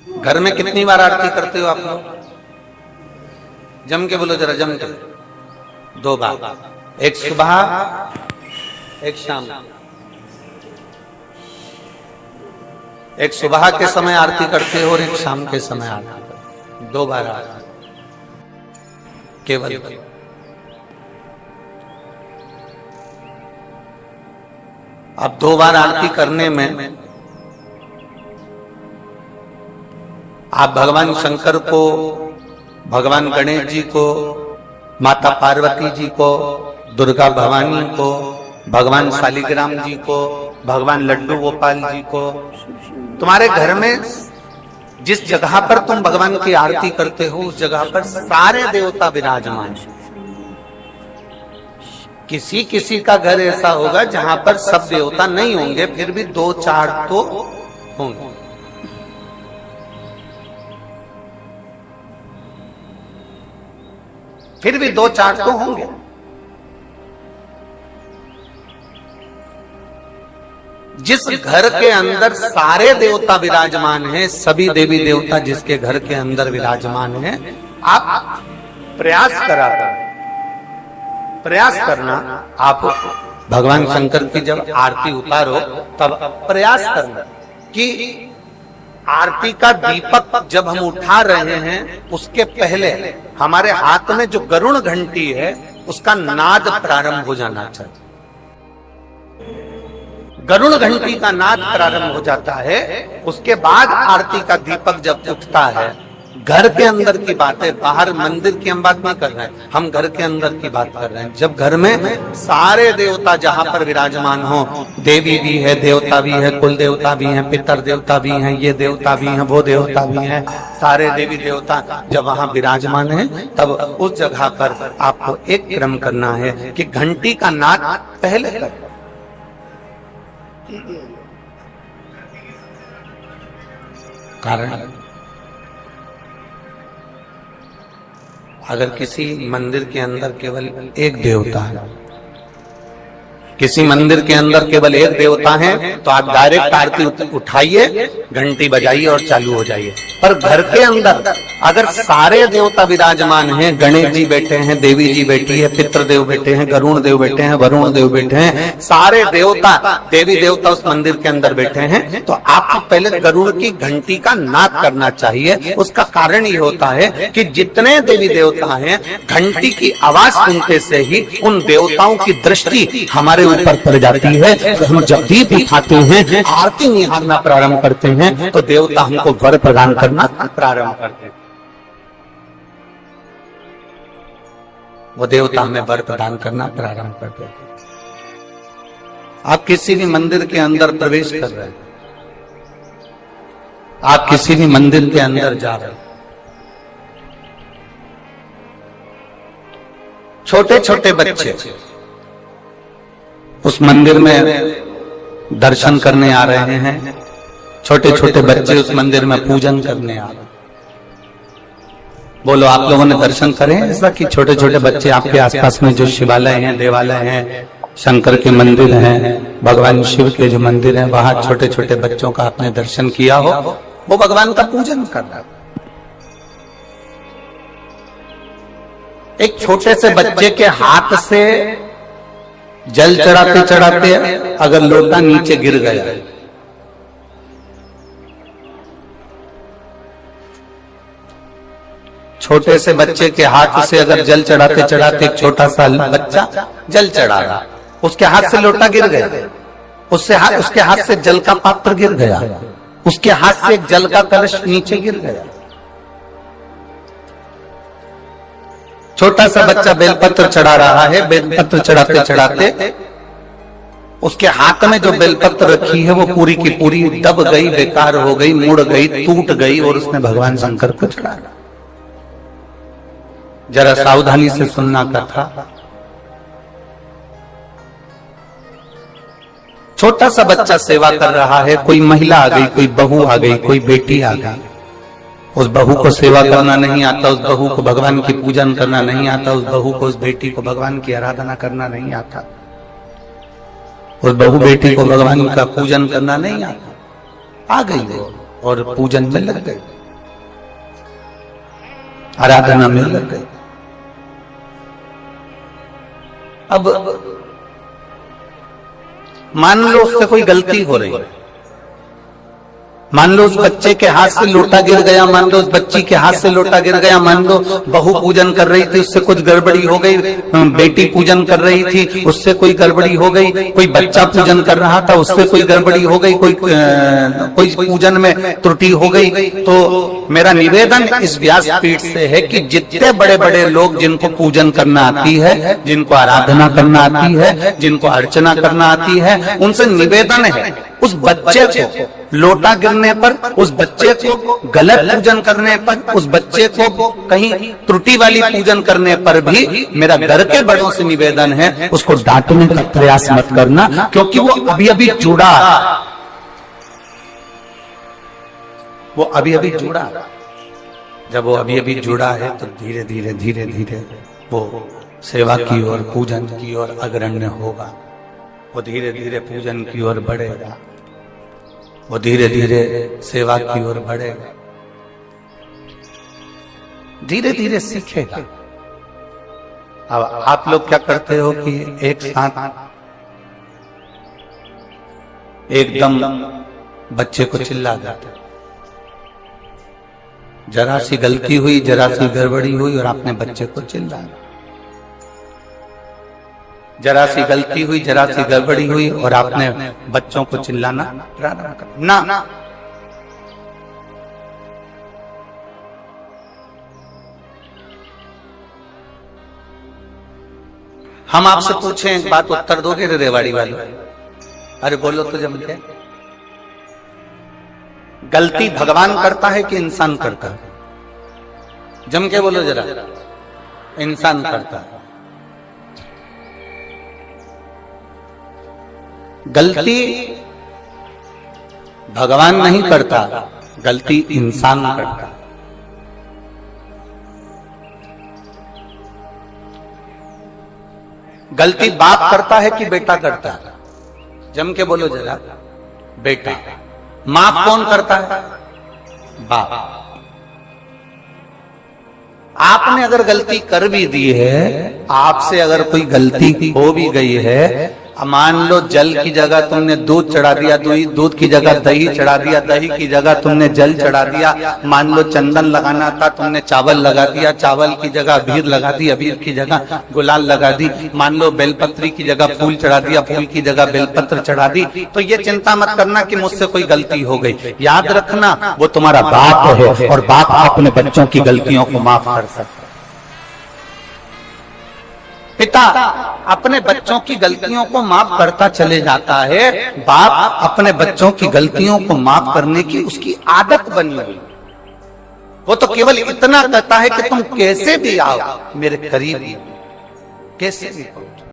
घर में कितनी बार आरती करते हो आप लोग? जम के बोलो जरा, जम के। 2 बार, एक सुबह एक शाम। एक सुबह के समय आरती करते हो और एक शाम के समय आरती करते हो। 2 बार आरती केवल। अब 2 बार आरती करने में आप भगवान शंकर को, भगवान गणेश जी को, माता पार्वती जी को, दुर्गा भवानी को, भगवान शालिग्राम जी को, भगवान लड्डू गोपाल जी को, तुम्हारे घर में जिस जगह पर तुम भगवान की आरती करते हो उस जगह पर सारे देवता विराजमान। किसी किसी का घर ऐसा होगा जहां पर सब देवता नहीं होंगे, फिर भी 2-4 तो होंगे। फिर भी 2-4 तो होंगे। जिस घर के अंदर सारे देवता विराजमान हैं, सभी देवी देवता जिसके घर के अंदर विराजमान हैं, आप प्रयास करना। आप भगवान शंकर की जब आरती उतारो तब प्रयास करना कि आरती का दीपक जब हम उठा रहे हैं उसके पहले हमारे हाथ में जो गरुड़ घंटी है उसका नाद प्रारंभ हो जाना चाहिए। गरुड़ घंटी का नाद प्रारंभ हो जाता है, उसके बाद आरती का दीपक जब उठता है। घर के अंदर की बात है, बाहर मंदिर की हम बात नहीं कर रहे हैं, हम घर के अंदर की बात कर रहे हैं। जब घर में सारे देवता जहां पर विराजमान हो, देवी भी है, देवता भी है, कुल देवता भी है, पितर देवता भी हैं, ये देवता भी हैं, वो देवता भी हैं, सारे देवी देवता जब वहां विराजमान है तब उस जगह पर आपको एक क्रम करना है कि घंटी का नाद पहले कर। कारण अगर किसी मंदिर के अंदर केवल एक देवता है, किसी मंदिर के अंदर केवल एक देवता है, तो आप डायरेक्ट आरती उठाइए, घंटी बजाइए और चालू हो जाइए। पर घर के अंदर अगर सारे देवता विराजमान हैं, गणेश जी बैठे हैं, देवी जी बैठी है, पितृदेव बैठे हैं, गरुड़ देव बैठे हैं, वरुण देव बैठे हैं, सारे देवता देवी देवता उस मंदिर के अंदर बैठे हैं, तो आपको पहले गरुड़ की घंटी का नाद करना चाहिए। उसका कारण ये होता है कि जितने देवी देवता हैं, घंटी की आवाज सुनते से ही उन देवताओं की दृष्टि हमारे ऊपर पड़ जाती है। तो हम जब दीप उठाते हैं, आरती निहारना प्रारंभ करते हैं, तो देवता हमको वर प्रदान करना प्रारंभ करते हैं। वो देवता हमें वर प्रदान करना प्रारंभ करते हैं। आप किसी भी मंदिर के अंदर प्रवेश कर रहे हैं, आप किसी भी मंदिर के अंदर जा रहे हैं, छोटे छोटे बच्चे उस मंदिर में दर्शन करने आ रहे हैं, छोटे छोटे बच्चे उस मंदिर में पूजन करने आ रहे हैं। बोलो, आप लोगों ने दर्शन करे ऐसा कि छोटे छोटे बच्चे आपके आसपास में जो शिवालय हैं, देवालय हैं, शंकर के मंदिर हैं, भगवान शिव के जो मंदिर हैं, वहां छोटे छोटे बच्चों का आपने दर्शन किया हो, वो भगवान का पूजन कर रहा है। एक छोटे से बच्चे के हाथ से जल चढ़ाते चढ़ाते अगर लोटा नीचे गिर गया, छोटे से बच्चे के हाथ से अगर जल चढ़ाते चढ़ाते एक छोटा सा बच्चा जल चढ़ा रहा, उसके हाथ से लोटा गिर गया, उसके हाथ से जल का पात्र गिर गया, उसके हाथ से एक जल का कलश नीचे गिर गया। छोटा सा बच्चा बेलपत्र चढ़ा रहा है, बेलपत्र चढ़ाते चढ़ाते उसके हाथ में जो बेलपत्र रखी है वो पूरी की पूरी दब गई, बेकार हो गई, मुड़ गई, टूट गई और उसने भगवान शंकर को चढ़ाया। जरा सावधानी से सुनना कथा। छोटा सा बच्चा सेवा कर रहा है, कोई महिला आ गई, कोई बहू आ गई, कोई बेटी आ गई, उस बहू को सेवा करना नहीं आता, उस बहू को भगवान की पूजन करना नहीं आता, उस बहू को, उस बेटी को भगवान की आराधना करना नहीं आता, उस बहू बेटी को भगवान का पूजन करना नहीं आता। आ गई वो और पूजन में लग गए, आराधना में लग गए। अब मान लो उससे कोई गलती हो रही है, मान लो उस बच्चे के हाथ से लोटा गिर गया, मान लो उस बच्ची के हाथ से लोटा गिर गया, मान लो बहू पूजन कर रही थी उससे कुछ गड़बड़ी हो गई, बेटी पूजन कर रही थी उससे कोई गड़बड़ी हो गई, कोई बच्चा पूजन कर रहा था उससे कोई गड़बड़ी हो गई, कोई पूजन में त्रुटि हो गई। तो मेरा निवेदन इस व्यासपीठ से है कि जितने बड़े बड़े लोग जिनको पूजन करना आती है, जिनको आराधना करना आती है, जिनको अर्चना करना आती है, उनसे निवेदन है उस बच्चे को लोटा गिरने पर, उस बच्चे को गलत पूजन करने पर, उस बच्चे को कहीं त्रुटि वाली पूजन करने पर भी मेरा घर के बड़ों से निवेदन है उसको डांटने का प्रयास मत करना, क्योंकि वो अभी अभी जुड़ा, वो अभी अभी जुड़ा। जब वो अभी अभी जुड़ा है तो धीरे धीरे धीरे धीरे वो सेवा की ओर, पूजन की ओर अग्रण्य होगा, वो धीरे धीरे पूजन की ओर बढ़ेगा, वो धीरे धीरे सेवा की ओर बढ़ेगा, धीरे धीरे सीखेगा। अब आप लोग क्या करते हो कि एक साथ एकदम बच्चे को चिल्ला देते, जरा सी गलती हुई, जरा सी गड़बड़ी हुई और आपने बच्चे को चिल्लाया, जरा सी गलती हुई, जरा सी गड़बड़ी हुई और आपने बच्चों को चिल्लाना प्रारंभ कर ना। हम आपसे पूछें एक बात, उत्तर दोगे रेवाड़ी वाले? अरे बोलो तो जम के। गलती भगवान करता है कि इंसान करता है? जम के बोलो जरा। इंसान करता है। गलती भगवान नहीं करता, गलती इंसान करता। गलती बाप करता है कि बेटा करता है? जम के बोलो जरा। बेटा। माफ कौन करता है? बाप। आपने अगर गलती कर भी दी है, आपसे अगर कोई गलती हो भी गई है, मान लो जल की जगह तुमने दूध चढ़ा दिया, दूध की जगह दही चढ़ा दिया, दही की जगह तुमने जल चढ़ा दिया, मान लो चंदन लगाना था तुमने चावल लगा दिया, चावल की जगह अबीर लगा दी, अबीर की जगह गुलाल लगा दी, मान लो बेलपत्री की जगह फूल चढ़ा दिया, फूल की जगह बेलपत्र चढ़ा दी, तो ये चिंता मत करना कि मुझसे कोई गलती हो गई। याद रखना वो तुम्हारा बाप है और बाप अपने बच्चों की गलतियों को माफ कर सकता है। पिता अपने बच्चों की गलतियों को माफ करता चले जाता है, बाप अपने बच्चों की गलतियों को माफ करने की उसकी आदत बनी हुई। वो तो केवल इतना कहता है कि तुम कैसे भी आओ मेरे करीब, कैसे भी आओ।